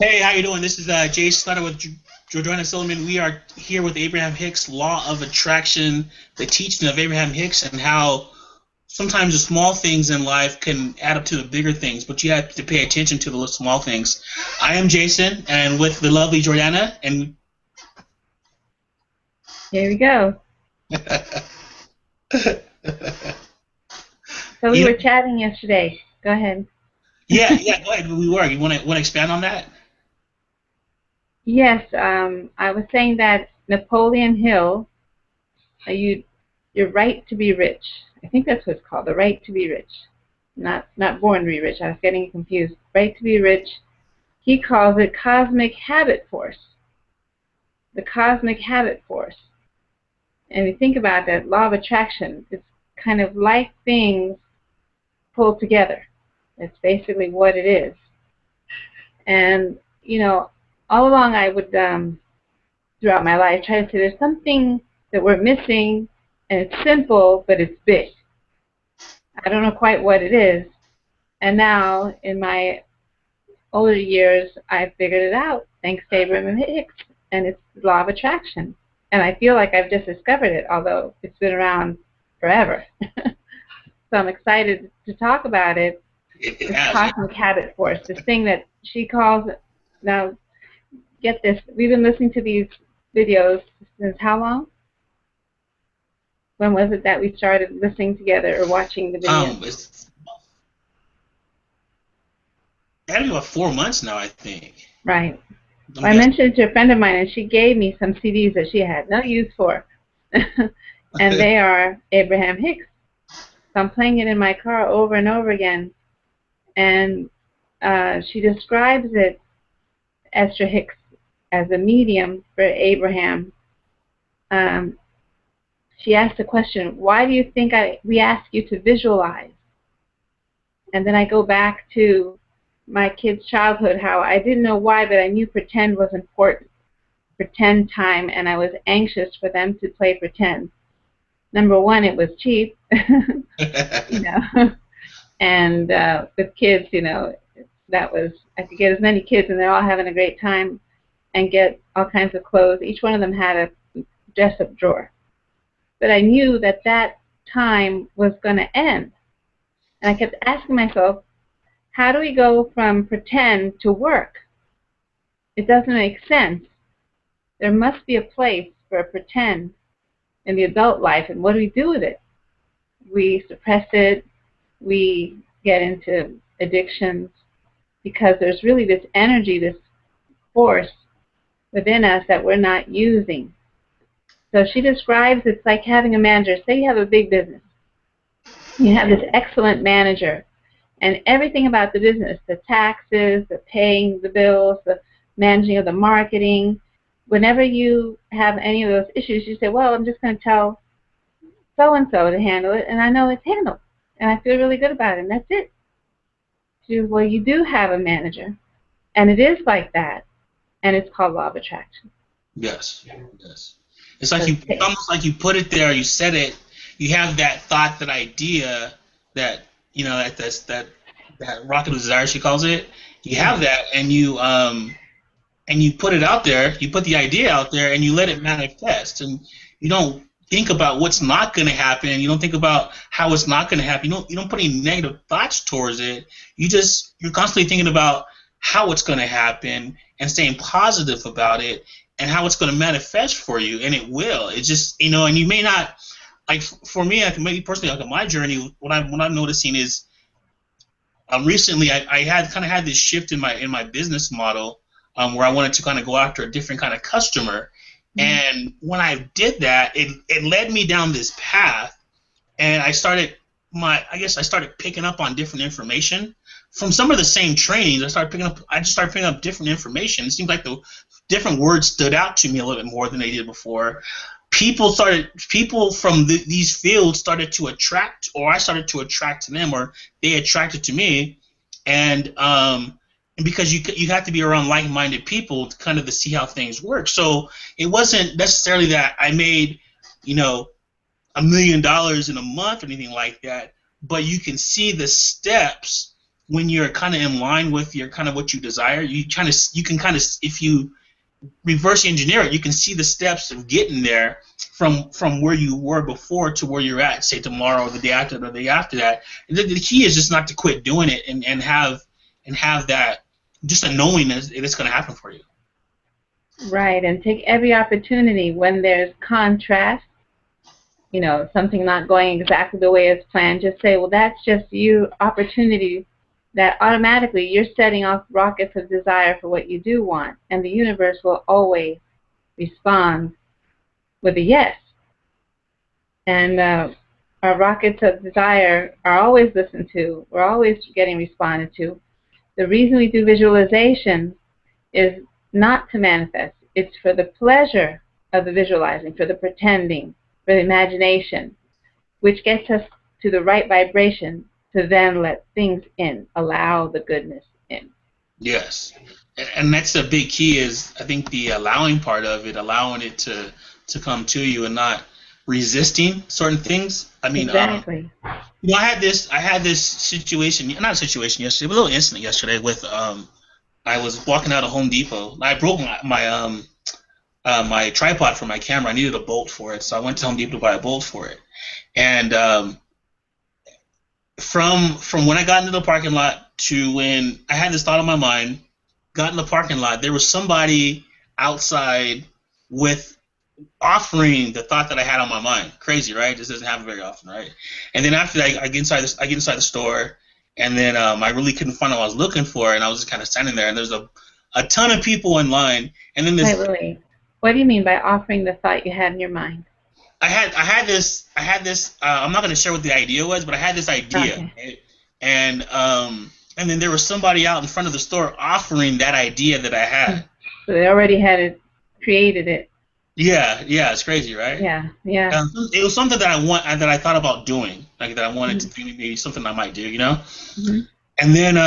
Hey, how you doing? This is Jay Slutter with Jordan Silliman. We are here with Abraham Hicks, Law of Attraction, the teaching of Abraham Hicks, and how sometimes the small things in life can add up to the bigger things, but you have to pay attention to the small things. I am Jason, and with the lovely Jordana, and Here we go. So we you know, were chatting yesterday. Go ahead. yeah, go ahead. We were. You want to expand on that? Yes, I was saying that Napoleon Hill, you, your right to be rich. I think that's what it's called, the right to be rich. Not born to be rich. I was getting confused. Right to be rich. He calls it cosmic habit force. The cosmic habit force. And you think about that law of attraction. It's kind of like things pulled together. That's basically what it is. And all along I would throughout my life try to say there's something that we're missing, and it's simple, but it's big. I don't know quite what it is. And now, in my older years, I figured it out, thanks to Abraham Hicks, and it's the law of attraction. And I feel like I've just discovered it, although it's been around forever. So I'm excited to talk about it. It This has. cosmic habit force, this thing that she calls, now get this, we've been listening to these videos since how long? When was it that we started listening together or watching the videos? It's gotta be about 4 months now, I think. Right. I'm Well, I guessing. mentioned it to a friend of mine, and she gave me some CDs that she had no use for. And they are Abraham Hicks. So I'm playing it in my car over and over again. And she describes it, Esther Hicks, as a medium for Abraham. Um, she asked the question, why do you think we ask you to visualize? And then I go back to my kids' childhood, how I didn't know why, but I knew pretend was important, pretend time, and I was anxious for them to play pretend. Number one, it was cheap, you know, and with kids, that was, I could get as many kids, and they're all having a great time, and get all kinds of clothes. Each one of them had a dress-up drawer. But I knew that that time was going to end. And I kept asking myself, how do we go from pretend to work? It doesn't make sense. There must be a place for a pretend in the adult life, and what do we do with it? We suppress it, we get into addictions, because there's really this energy, this force within us that we're not using. So she describes it's like having a manager. Say you have a big business. You have this excellent manager, and everything about the business, the taxes, the paying the bills, the managing of the marketing, whenever you have any of those issues, you say, well, I'm just going to tell so-and-so to handle it, and I know it's handled, and I feel really good about it, and that's it. She says, well, you do have a manager, and it is like that, and it's called law of attraction. Yes, yes. It's like it's almost like you put it there, you said it, you have that thought, that idea, that that rocket of desire, she calls it. You have that, and you put it out there. You put the idea out there, and you let it manifest. And you don't think about what's not going to happen. You don't think about how it's not going to happen. You don't put any negative thoughts towards it. You're constantly thinking about how it's going to happen and staying positive about it, and how it's going to manifest for you, and it will. It's just, and you may not, like, for me, like, maybe personally, like, on my journey, what I'm noticing is, recently I had kind of had this shift in my business model, where I wanted to kind of go after a different kind of customer, and when I did that, it led me down this path, and I started picking up on different information from some of the same trainings. I just started picking up different information. It seemed like the different words stood out to me a little bit more than they did before. People from these fields started to attract, or I started to attract to them, or they attracted to me, and because you have to be around like-minded people to kind of to see how things work. So it wasn't necessarily that I made, $1 million in a month or anything like that, but you can see the steps when you're kind of in line with your kind of what you desire, you can kind of, if you reverse engineer it, you can see the steps of getting there from where you were before to where you're at, say tomorrow or the day after the day after that. And the key is just not to quit doing it, and have that, just a knowing that it's going to happen for you. Right, and take every opportunity when there's contrast, something not going exactly the way it's planned. Just say, well, that's just you opportunity that automatically you're setting off rockets of desire for what you do want, and the universe will always respond with a yes. And our rockets of desire are always listened to. We're always getting responded to. The reason we do visualization is not to manifest. It's for the pleasure of the visualizing, for the pretending, for the imagination, which gets us to the right vibration to then let things in, allow the goodness in. Yes. And that's the big key, is I think the allowing part of it, allowing it to come to you and not resisting certain things. I mean, exactly. I had this situation, not a situation yesterday, but a little incident yesterday with I was walking out of Home Depot. I broke my tripod for my camera. I needed a bolt for it, so I went to Home Depot to buy a bolt for it. And from when I got into the parking lot to when I had this thought in my mind, got in the parking lot, there was somebody outside with offering the thought that I had on my mind. Crazy, right? This doesn't happen very often, right? And then after that, I get inside the store, and then I really couldn't find what I was looking for, and I was just kind of standing there, and there's a ton of people in line, and then this. Wait. What do you mean by offering the thought you had in your mind? I had this. I'm not going to share what the idea was, but I had this idea, okay. Right? And then there was somebody out in front of the store offering that idea that I had. So they already had it, created it. Yeah, it's crazy, right? Yeah. It was something that I thought about doing, like that I wanted to do, maybe something I might do, Mm-hmm. And then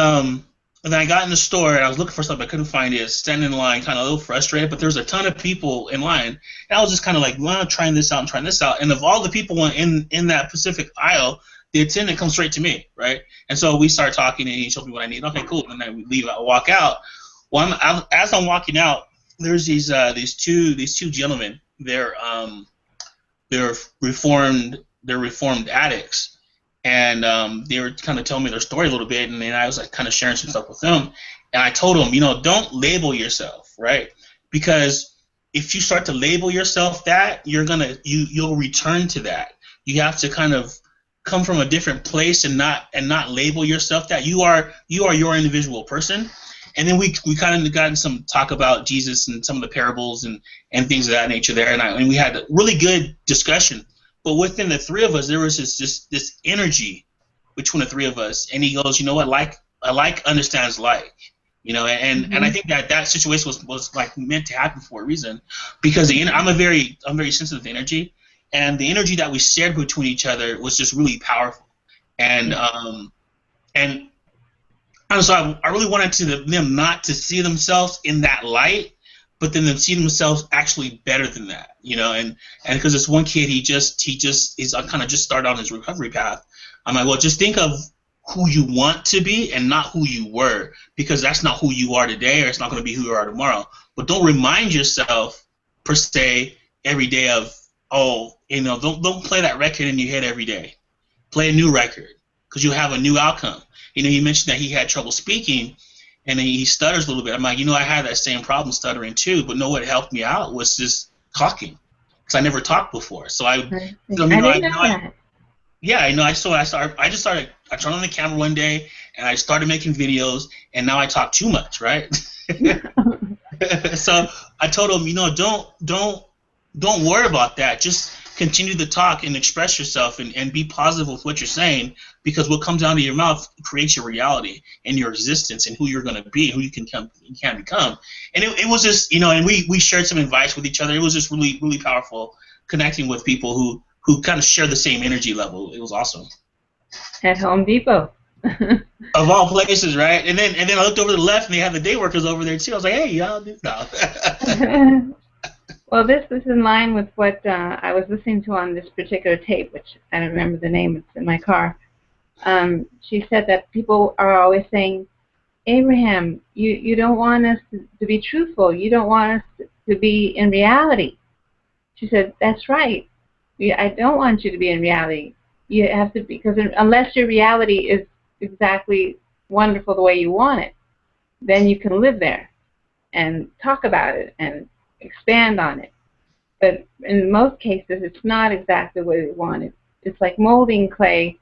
I got in the store and I was looking for something, I couldn't find it, standing in line, kind of a little frustrated, but there was a ton of people in line, and I was just kind of like, well, I'm trying this out, and of all the people in that specific aisle, the attendant comes straight to me, right? And so we start talking, and he showed me what I need. Okay, cool. And then we leave. I walk out. Well, as I'm walking out, there's these two gentlemen. They're reformed addicts, and they were kind of telling me their story a little bit, and then I was like kind of sharing some stuff with them. And I told them, don't label yourself, right? Because if you start to label yourself that, you'll return to that. You have to kind of come from a different place and not label yourself that. You are your individual person. And then we kind of got in some talk about Jesus and some of the parables and things of that nature there, and we had a really good discussion. But within the three of us, there was this energy between the three of us, and he goes, you know what, like understands like, and I think that situation was like meant to happen for a reason, because I'm very sensitive to energy, and the energy that we shared between each other was just really powerful, and so I really wanted them not to see themselves in that light, but then them see themselves actually better than that, and because this one kid, he's kind of just started on his recovery path. I'm like, well, just think of who you want to be and not who you were, because that's not who you are today, or it's not going to be who you are tomorrow. But don't remind yourself per se every day of, don't play that record in your head every day. Play a new record, because you'll have a new outcome. He mentioned that he had trouble speaking, and he stutters a little bit. I'm like, I had that same problem stuttering too, but what helped me out was just talking, because I never talked before. So I didn't know that. Yeah, I turned on the camera one day, and I started making videos, and now I talk too much, right? So I told him, don't worry about that. Just continue to talk and express yourself, and be positive with what you're saying, because what comes out of your mouth creates your reality and your existence and who you're going to be, who you can become. And it was just, and we shared some advice with each other. It was just really, really powerful, connecting with people who kind of share the same energy level. It was awesome. At Home Depot. Of all places, right? And then I looked over to the left, and they had the day workers over there too. I was like, hey, y'all do stuff. Well, this is in line with what I was listening to on this particular tape, which I don't remember the name. It's in my car. She said that people are always saying, Abraham, you don't want us to be truthful. You don't want us to be in reality. She said, that's right. I don't want you to be in reality. You have to, because unless your reality is exactly wonderful the way you want it, then you can live there and talk about it and expand on it. But in most cases, it's not exactly the way we want it. It's like molding clay.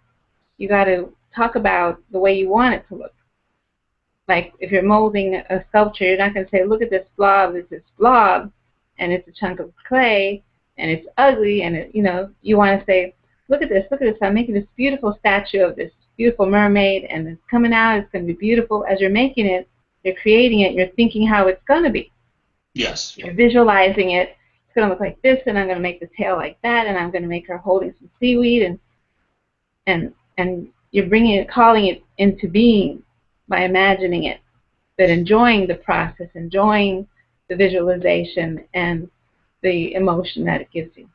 You got to talk about the way you want it to look. Like if you're molding a sculpture, you're not going to say, look at this blob, it's this blob, and it's a chunk of clay, and it's ugly, and you want to say, look at this, I'm making this beautiful statue of this beautiful mermaid, and it's coming out, it's going to be beautiful. As you're making it, you're creating it, you're thinking how it's going to be. Yes. You're visualizing it. It's going to look like this, and I'm going to make the tail like that, and I'm going to make her holding some seaweed, and you're bringing it, calling it into being by imagining it, but enjoying the process, enjoying the visualization and the emotion that it gives you.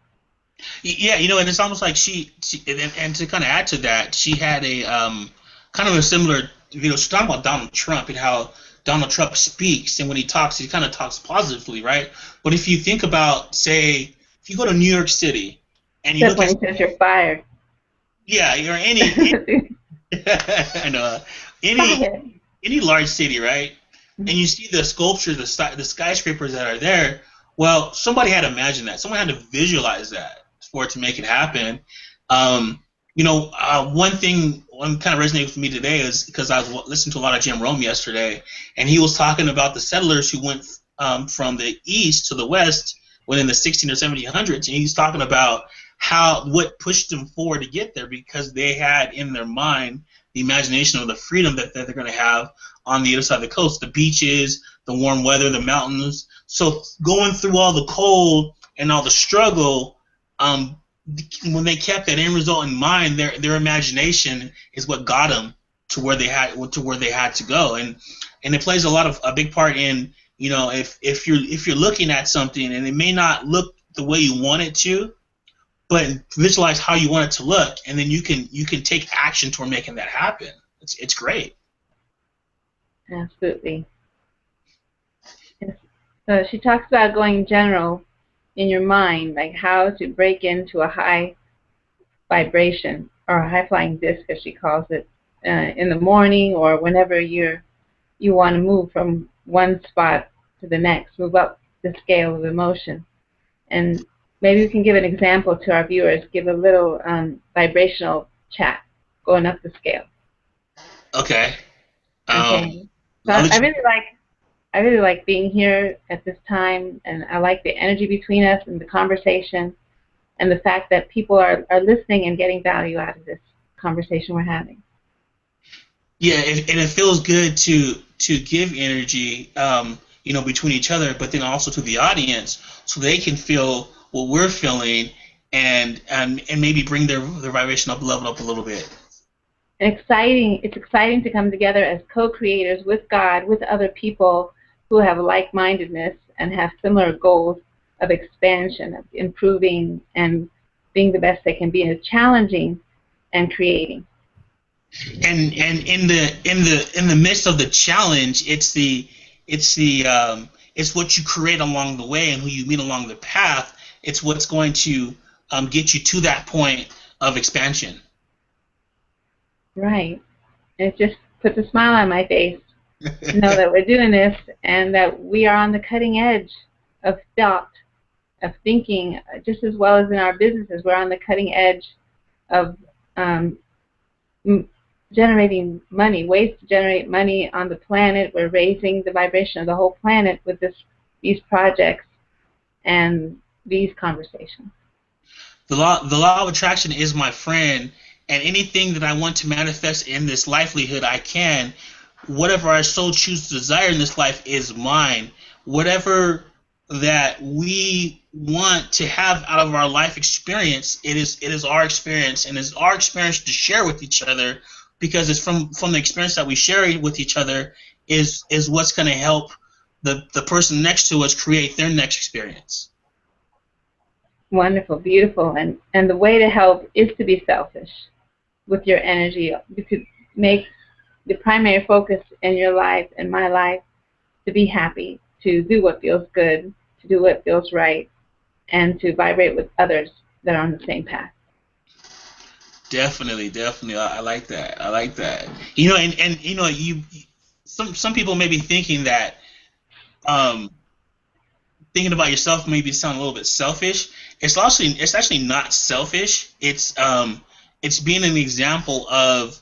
Yeah, and it's almost like she and to kind of add to that, she had a kind of a similar, she's talking about Donald Trump and how Donald Trump speaks, and when he talks, he kind of talks positively, right? But if you think about, say, if you go to New York City and you Except look when at, he says you're fired. yeah, or any I know, any large city, right? And you see the sculptures, the skyscrapers that are there. Well, somebody had to imagine that. Someone had to visualize that for it to make it happen. One kind of resonated with me today is because I was listening to a lot of Jim Rome yesterday, and he was talking about the settlers who went from the east to the west within the 16 or 1700s, and he's talking about what pushed them forward to get there, because they had in their mind the imagination of the freedom that they're going to have on the other side of the coast, the beaches, the warm weather, the mountains. So going through all the cold and all the struggle, when they kept that end result in mind, their imagination is what got them to where they had to go, and it plays a big part in, if you're looking at something and it may not look the way you want it to, but visualize how you want it to look, and then you can take action toward making that happen. It's great. Absolutely. Yes. So she talks about going general in your mind, like how to break into a high vibration or a high flying disc, as she calls it, in the morning or whenever you want to move from one spot to the next, move up the scale of emotion. And maybe we can give an example to our viewers, give a little vibrational chat going up the scale. Okay. Okay. So I really like being here at this time, and I like the energy between us and the conversation, and the fact that people are listening and getting value out of this conversation we're having. Yeah, and it feels good to give energy, between each other, but then also to the audience, so they can feel what we're feeling, and maybe bring their vibration level up a little bit. It's exciting to come together as co-creators with God, with other people who have like-mindedness and have similar goals of expansion, of improving and being the best they can be, and challenging and creating. And in the midst of the challenge, it's what you create along the way and who you meet along the path. It's what's going to get you to that point of expansion. Right. It just puts a smile on my face to know that we're doing this and that we are on the cutting edge of thought, of thinking, just as well as in our businesses. We're on the cutting edge of generating money, ways to generate money on the planet. We're raising the vibration of the whole planet with these projects and these conversations. The law of attraction is my friend, and anything that I want to manifest in this livelihood, I can. Whatever I so choose to desire in this life is mine. Whatever that we want to have out of our life experience, it is our experience, and it's our experience to share with each other, because it's from the experience that we share with each other is what's going to help the person next to us create their next experience. Wonderful, beautiful, and the way to help is to be selfish. with your energy. You could make the primary focus in your life, in my life, to be happy, to do what feels good, to do what feels right, and to vibrate with others that are on the same path. Definitely, definitely. I like that. I like that. You know, and you know, some people may be thinking that um thinking about yourself maybe sound a little bit selfish. It's actually not selfish. It's being an example of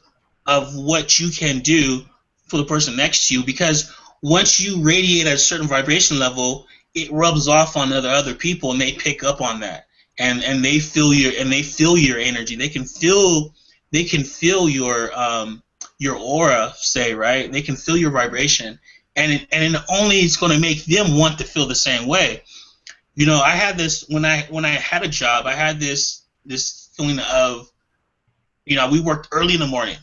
what you can do for the person next to you, because once you radiate at a certain vibration level, it rubs off on other people, and they pick up on that, and they feel your energy. They can feel your aura, say, right? They can feel your vibration, and only it's going to make them want to feel the same way. You know, I had this when I had a job. I had this feeling of, we worked early in the morning,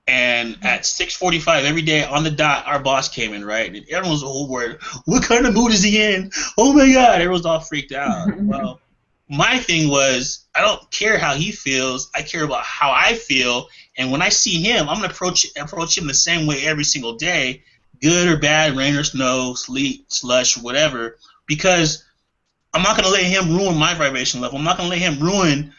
and at 6:45 every day on the dot, our boss came in, right? And everyone was all worried. What kind of mood is he in? Oh my God! Everyone's all freaked out. Well, my thing was, I don't care how he feels. I care about how I feel. And when I see him, I'm gonna approach him the same way every single day, good or bad, rain or snow, sleet, slush, whatever, because I'm not going to let him ruin my vibration level. I'm not going to let him ruin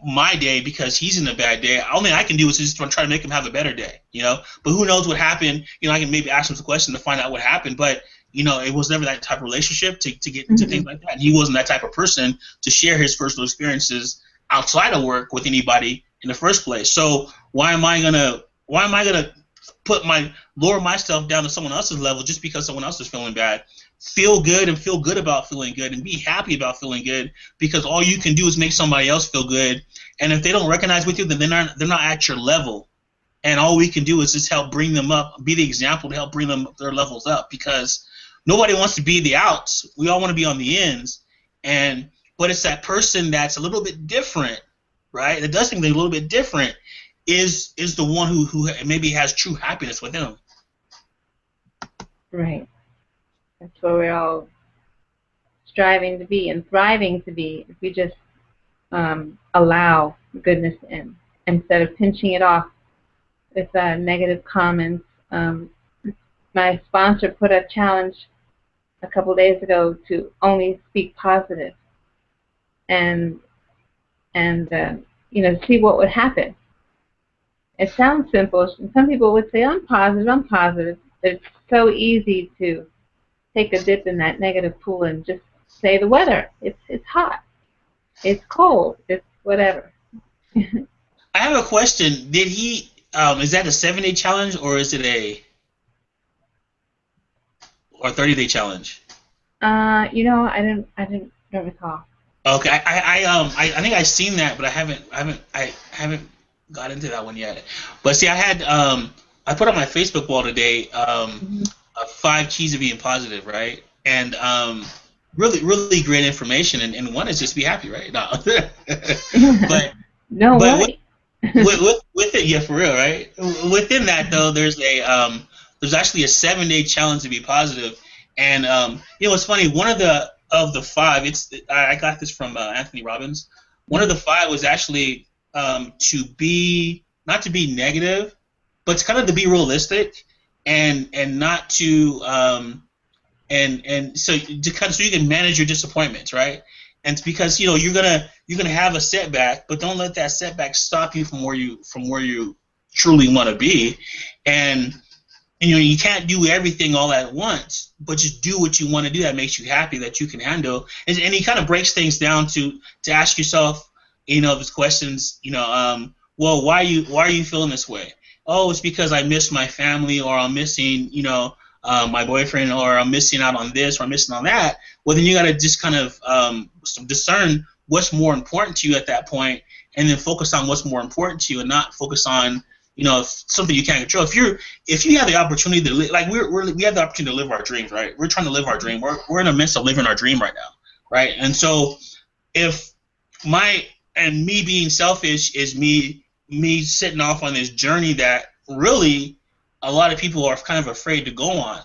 my day because he's in a bad day. All I can do is just try to make him have a better day, But who knows what happened? I can maybe ask him some questions to find out what happened. But, it was never that type of relationship to get into things like that. And he wasn't that type of person to share his personal experiences outside of work with anybody in the first place. So why am I gonna lower myself down to someone else's level just because someone else is feeling bad? Feel good and feel good about feeling good, and be happy about feeling good, because all you can do is make somebody else feel good. And if they don't recognize with you, then they're not at your level. And all we can do is just help bring them up, be the example to help bring their levels up, because nobody wants to be the outs. We all want to be on the ends. But it's that person that's a little bit different, right? That does something a little bit different is the one who maybe has true happiness within them. Right. That's what we're all striving to be and thriving to be, if we just allow goodness in instead of pinching it off with negative comments. My sponsor put a challenge a couple of days ago to only speak positive, and see what would happen. It sounds simple. Some people would say, I'm positive. It's so easy to take a dip in that negative pool and just say the weather. It's hot. It's cold. It's whatever. I have a question. Did he? Is that a 7-day challenge, or is it a 30-day challenge? I don't recall. Okay, I think I've seen that, but I haven't got into that one yet. But see, I put on my Facebook wall today 5 keys to being positive, right? And really, really great information. And one is just be happy, right? No. but no way. with it, yeah, for real, right? Within that, though, there's actually a 7-day challenge to be positive. And it's funny. One of the 5, I got this from Anthony Robbins. One of the 5 was actually not to be negative, but kind of to be realistic, and not to so you can manage your disappointments, right? And it's because you're gonna have a setback, but don't let that setback stop you from where you truly want to be. And you can't do everything all at once, but just do what you want to do that makes you happy, that you can handle. And he kind of breaks things down to ask yourself, these questions. Well, why are you feeling this way? Oh, it's because I miss my family, or I'm missing, my boyfriend, or I'm missing out on this, or I'm missing on that. Well, then you got to just kind of discern what's more important to you at that point, and then focus on what's more important to you, and not focus on something you can't control. If you have the opportunity to live, like we have the opportunity to live our dreams, right? We're trying to live our dream. We're in the midst of living our dream right now, right? And so if me being selfish is me setting off on this journey that really a lot of people are kind of afraid to go on.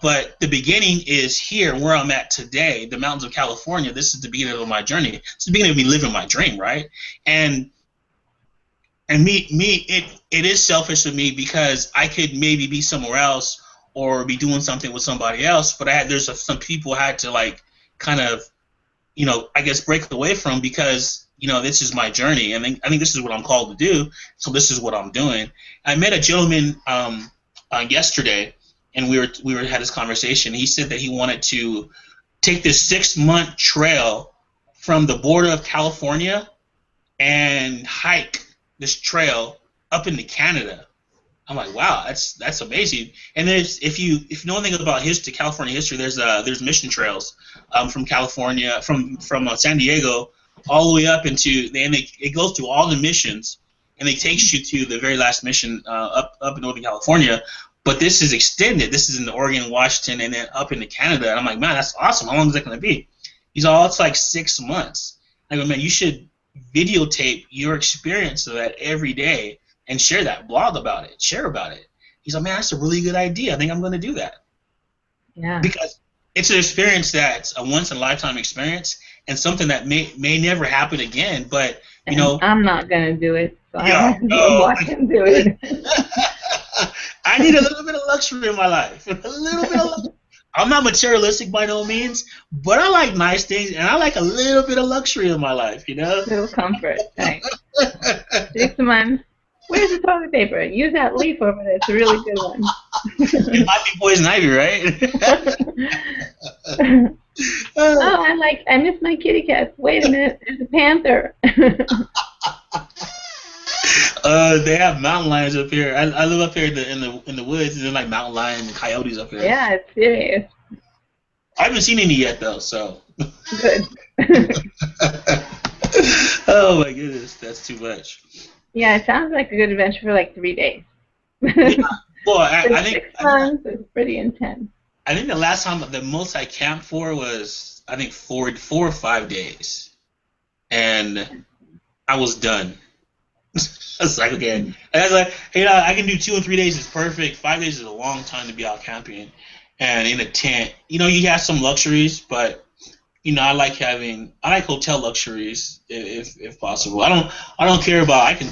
But the beginning is here, where I'm at today, the mountains of California. This is the beginning of my journey. It's the beginning of me living my dream, right? And And it is selfish of me because I could maybe be somewhere else or be doing something with somebody else, but some people I had to like kind of, I guess break away from because this is my journey, and I think this is what I'm called to do. So this is what I'm doing. I met a gentleman yesterday, and we were had this conversation. He said that he wanted to take this 6-month trail from the border of California and hike this trail up into Canada. I'm like, wow, that's amazing. And if you know anything about California history, there's mission trails from California, from San Diego, all the way up it goes through all the missions, and it takes you to the very last mission up in Northern California. But this is extended. This is in Oregon, Washington, and then up into Canada. And I'm like, man, that's awesome. How long is that going to be? He's all, it's like 6 months. I go, man, you should videotape your experience of that every day and share that, blog about it, share about it. He's like, man, that's a really good idea. I think I'm going to do that. Yeah. Because it's an experience that's a once in a lifetime experience and something that may never happen again. But I'm not going to do it, so yeah, I will watch him do it. I need a little bit of luxury in my life. A little bit of luxury. I'm not materialistic by no means, but I like nice things, and I like a little bit of luxury in my life, A little comfort. Right. Jason, where's the toilet paper? Use that leaf over there. It's a really good one. It might be poison ivy, right? I miss my kitty cats. Wait a minute, there's a panther. They have mountain lions up here. I live up here in the woods, and there's like mountain lions and coyotes up here. Yeah, it's serious. I haven't seen any yet though, so. Good. Oh my goodness, that's too much. Yeah, it sounds like a good adventure for like 3 days. Yeah. Well, I think 6 months is pretty intense. I think the most I camped for was I think 4 or 5 days, and I was done. I was like, okay. And I was like, I can do 2 and 3 days is perfect. 5 days is a long time to be out camping and in a tent. You have some luxuries, but I like hotel luxuries if possible. I don't care about, I can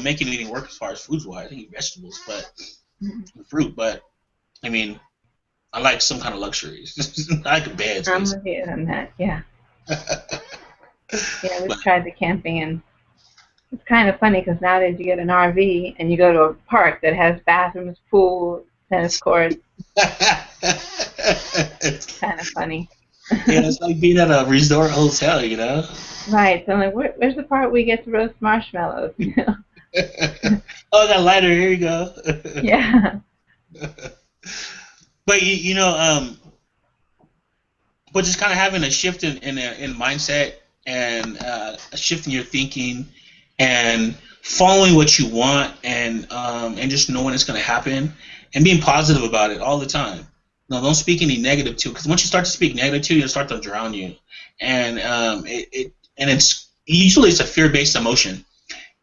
make anything work as far as foods wise. I can eat vegetables, but fruit, but I mean, I like some kind of luxuries. I like a bed. I'm with you on that, yeah. Yeah, we've tried the camping, and it's kind of funny because nowadays you get an RV and you go to a park that has bathrooms, pool, tennis courts. It's kind of funny. Yeah, it's like being at a resort hotel, Right. So I'm like, where's the part where you get to roast marshmallows? Oh, that lighter. Here you go. Yeah. But but just kind of having a shift in mindset and a shift in your thinking and following what you want and just knowing it's going to happen and being positive about it all the time. No, don't speak any negative to it, because once you start to speak negative to it, it'll start to drown you. And it's usually a fear-based emotion.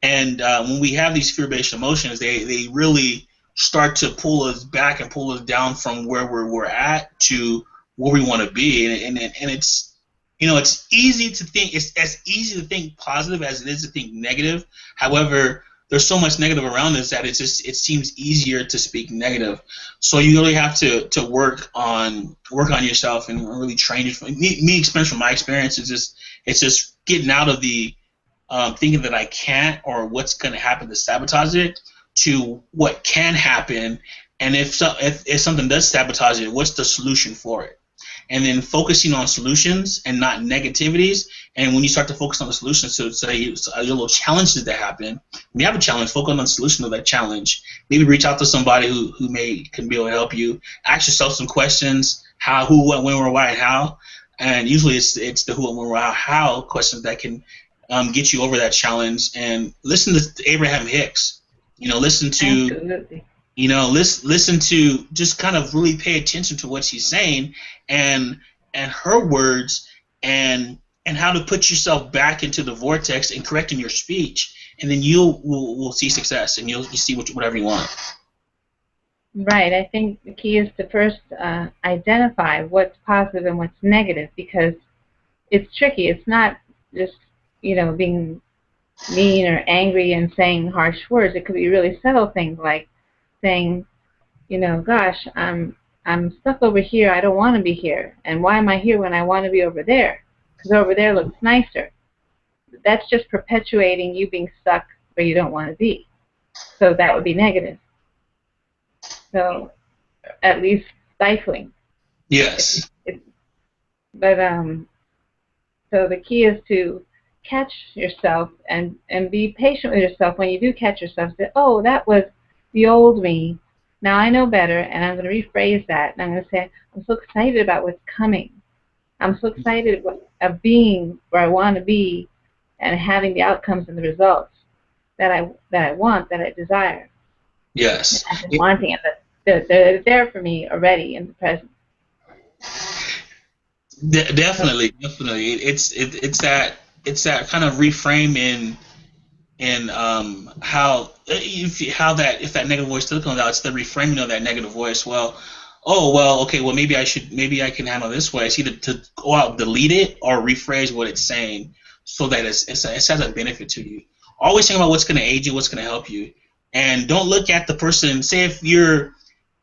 And when we have these fear-based emotions, they really start to pull us back and pull us down from where we're at to where we want to be. And it's it's easy to think, it's as easy to think positive as it is to think negative. However, there's so much negative around us that it seems easier to speak negative. So you really have to work on yourself and really train yourself. From my experience, it's just getting out of the thinking that I can't or what's going to happen to sabotage it to what can happen, and if something does sabotage it, what's the solution for it? And then focusing on solutions and not negativities. And when you start to focus on the solutions, so say your little challenges that happen, when you have a challenge, focus on the solution of that challenge. Maybe reach out to somebody who can be able to help you. Ask yourself some questions: how, who, what, when, where, why, and how. And usually it's the who, when, where, how questions that can get you over that challenge. And listen to Abraham Hicks. Listen to. Absolutely. Listen to, just kind of really pay attention to what she's saying and her words and how to put yourself back into the vortex and correcting your speech, and then will see success and you'll see whatever you want. Right. I think the key is to first identify what's positive and what's negative, because it's tricky. It's not just being mean or angry and saying harsh words. It could be really subtle things like saying, gosh, I'm stuck over here. I don't want to be here. And why am I here when I want to be over there? Because over there looks nicer. That's just perpetuating you being stuck where you don't want to be. So that would be negative. So at least stifling. Yes. If, but so the key is to catch yourself and be patient with yourself when you do catch yourself. Say, oh, that was the old me. Now I know better, and I'm going to rephrase that, and I'm going to say, I'm so excited about what's coming. I'm so excited of being where I want to be and having the outcomes and the results that I want, that I desire. And Yes. I've been wanting it. They're there for me already in the present. Definitely, definitely. It's that kind of reframe in how if that negative voice still comes out, it's the reframing of that negative voice. Well, oh well, okay, well maybe I can handle this way. It's either to go out, delete it, or rephrase what it's saying so that it has a benefit to you. Always think about what's going to aid you, what's going to help you, and don't look at the person. Say if you're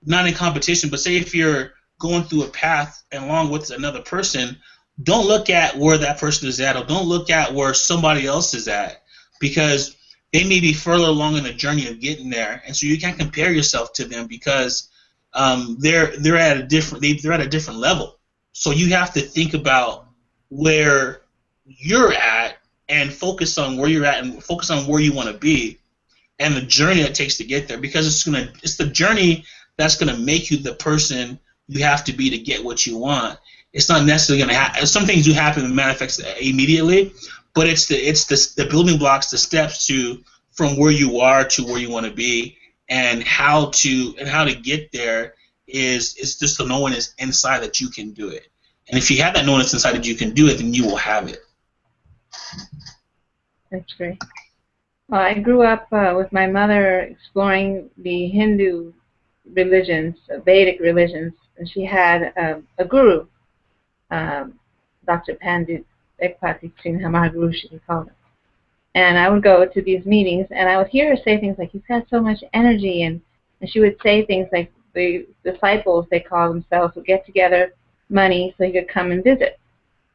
not in competition, but say if you're going through a path along with another person, don't look at where that person is at, or don't look at where somebody else is at, because they may be further along in the journey of getting there, and so you can't compare yourself to them because they're at a different level. So you have to think about where you're at and focus on where you're at and focus on where you want to be and the journey it takes to get there, because it's the journey that's gonna make you the person you have to be to get what you want. It's not necessarily gonna happen. Some things do happen and manifest immediately, but it's the building blocks, the steps to from where you are to where you want to be, and how to get there is just to know when it's inside that you can do it. And if you have that knowing it's inside that you can do it, then you will have it. That's great. Well, I grew up with my mother exploring the Hindu religions, Vedic religions, and she had a guru, Dr. Pandit Ekpati Singh Maharguru, she called him. And I would go to these meetings, and I would hear her say things like, "He's got so much energy," and she would say things like the disciples, they call themselves, would get together money so he could come and visit.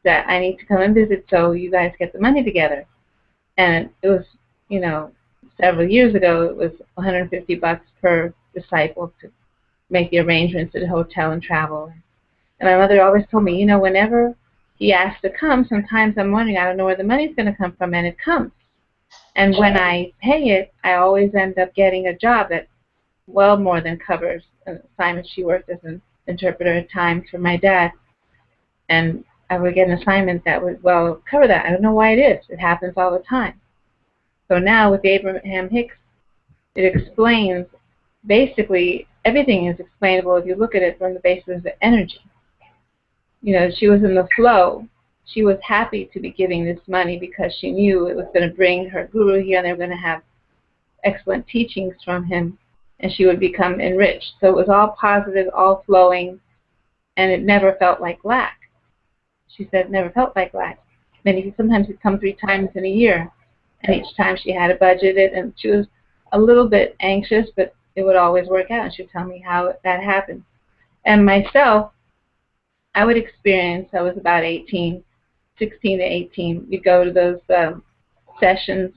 That I need to come and visit so you guys get the money together. And it was, you know, several years ago, it was $150 per disciple to make the arrangements at the hotel and travel. And my mother always told me, whenever he asks to come, sometimes I'm wondering, I don't know where the money's going to come from, and it comes. And when I pay it, I always end up getting a job that well more than covers an assignment. She worked as an interpreter at times for my dad, and I would get an assignment that would well cover that. I don't know why it is. It happens all the time. So now with Abraham Hicks, it explains, basically everything is explainable if you look at it from the basis of energy. She was in the flow. She was happy to be giving this money because she knew it was going to bring her guru here and they were going to have excellent teachings from him, and she would become enriched. So it was all positive, all flowing, and it never felt like lack. She said it never felt like lack. Sometimes it'd come 3 times in a year, and each time she had to budget it, and she was a little bit anxious, but it would always work out, and she'd tell me how that happened. And myself, I would experience, I was about 16 to 18, we'd go to those sessions,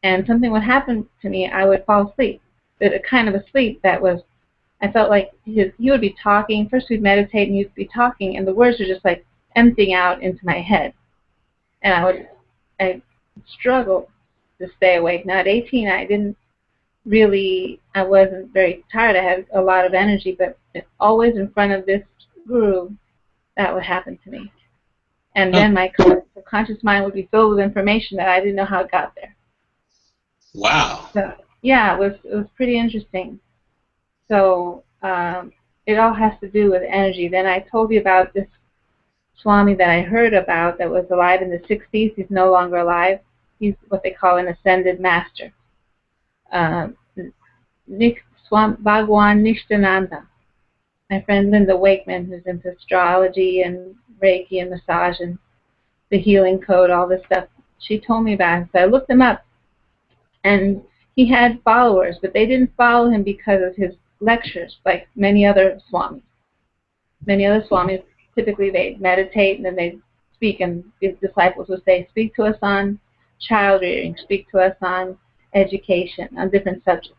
and something would happen to me. I would fall asleep, but a kind of a sleep that was, I felt like he would be talking. First we'd meditate, and he'd be talking, and the words were just like emptying out into my head. And I struggled to stay awake. Now at 18, I wasn't very tired. I had a lot of energy, but always in front of this guru, that would happen to me. And then my subconscious mind would be filled with information that I didn't know how it got there. Wow. So yeah, it was pretty interesting. So it all has to do with energy. Then I told you about this Swami that I heard about that was alive in the 60s. He's no longer alive. He's what they call an ascended master. Bhagwan Nishtananda. My friend Linda Wakeman, who's into astrology and Reiki and massage and the healing code, all this stuff. she told me about him. So I looked him up, and he had followers, but they didn't follow him because of his lectures, like many other swamis. Many other swamis, typically they meditate and then they speak, and the disciples would say, speak to us on child rearing, speak to us on education, on different subjects.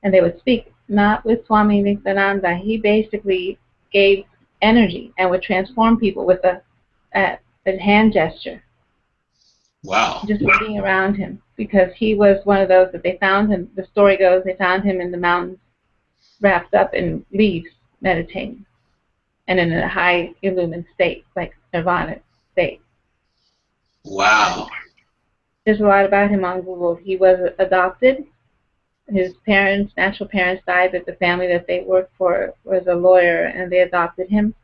And they would speak, not with Swami Nityananda. He basically gave energy and would transform people with a hand gesture. Wow. Just being around him, because he was one of those that they found him, the story goes, they found him in the mountains wrapped up in leaves meditating and in a high illumined state, like nirvana state. Wow. There's a lot about him on Google. He was adopted. His parents, natural parents, died, but the family that they worked for was a lawyer, and they adopted him.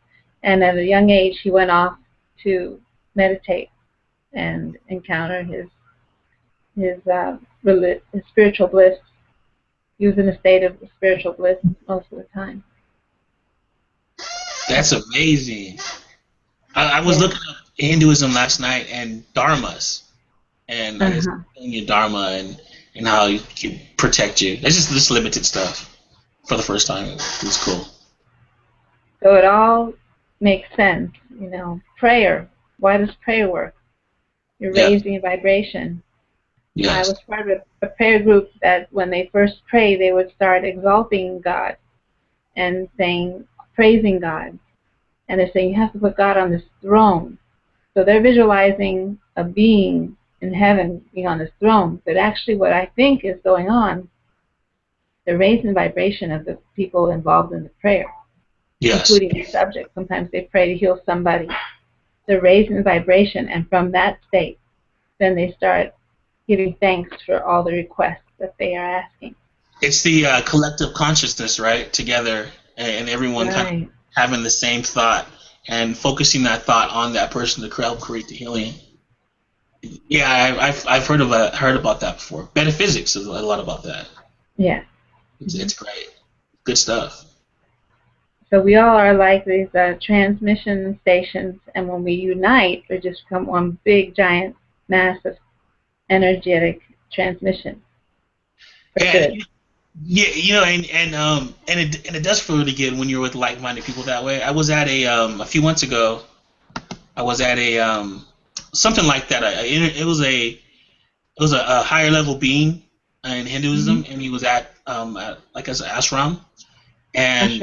And at a young age, he went off to meditate and encounter his spiritual bliss. He was in a state of spiritual bliss most of the time. That's amazing. I was looking up Hinduism last night and dharmas, and I guess your dharma and how you can protect you. It's just this limited stuff for the first time. It was cool. So it all makes sense, you know. Prayer. Why does prayer work? You're raising a vibration. Yes. I was part of a prayer group that when they first pray, they would start exalting God and saying, praising God. And they're saying, you have to put God on this throne. So they're visualizing a being in heaven being on this throne. But actually what I think is going on, they're raising the vibration of the people involved in the prayer. Yes. Including the subject. Sometimes they pray to heal somebody. They're raising the vibration, and from that state, then they start giving thanks for all the requests that they are asking. It's the collective consciousness, right? Together, and everyone kind of having the same thought and focusing that thought on that person to help create the healing. Yeah, I've heard about that before. Metaphysics is a lot about that. Yeah. It's great. Good stuff. So we all are like these transmission stations, and when we unite, we just become one big, giant, massive, energetic transmission. For good. Yeah, you know, and it does feel really good when you're with like-minded people that way. I was at a few months ago. I was at a something like that. It was a higher level being in Hinduism, and he was at like as an ashram, and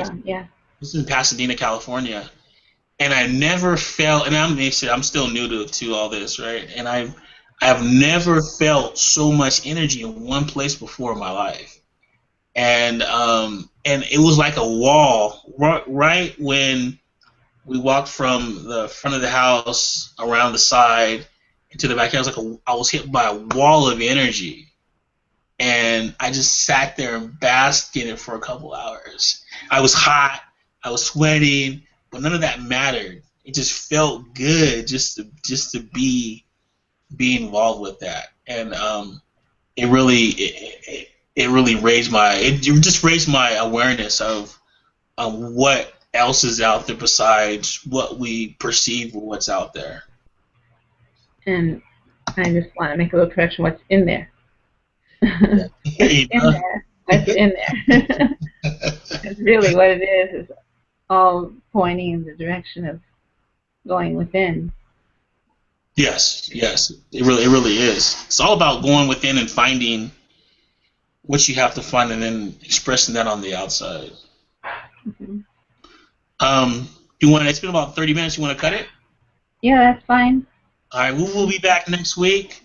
this is in Pasadena, California. And I never felt, and I'm still new to all this, right? And I've never felt so much energy in one place before in my life. And it was like a wall right when we walked from the front of the house around the side into the backyard. I was hit by a wall of energy, and I just sat there and basked in it for a couple hours. I was hot, I was sweating, but none of that mattered. It just felt good just to be involved with that, and it really raised my awareness of what else is out there besides what we perceive or what's out there. And I just want to make a little correction. What's in there? What's in there? Because really what it is all pointing in the direction of going within. Yes, it really is. It's all about going within and finding what you have to find, and then expressing that on the outside. Mm-hmm. It's been about 30 minutes. You want to cut it? Yeah, that's fine. All right, we'll be back next week,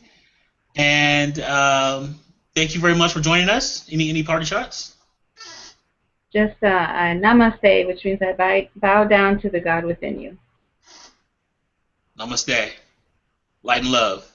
and thank you very much for joining us. Any party shots? Just a namaste, which means I bow down to the God within you. Namaste. Light and love.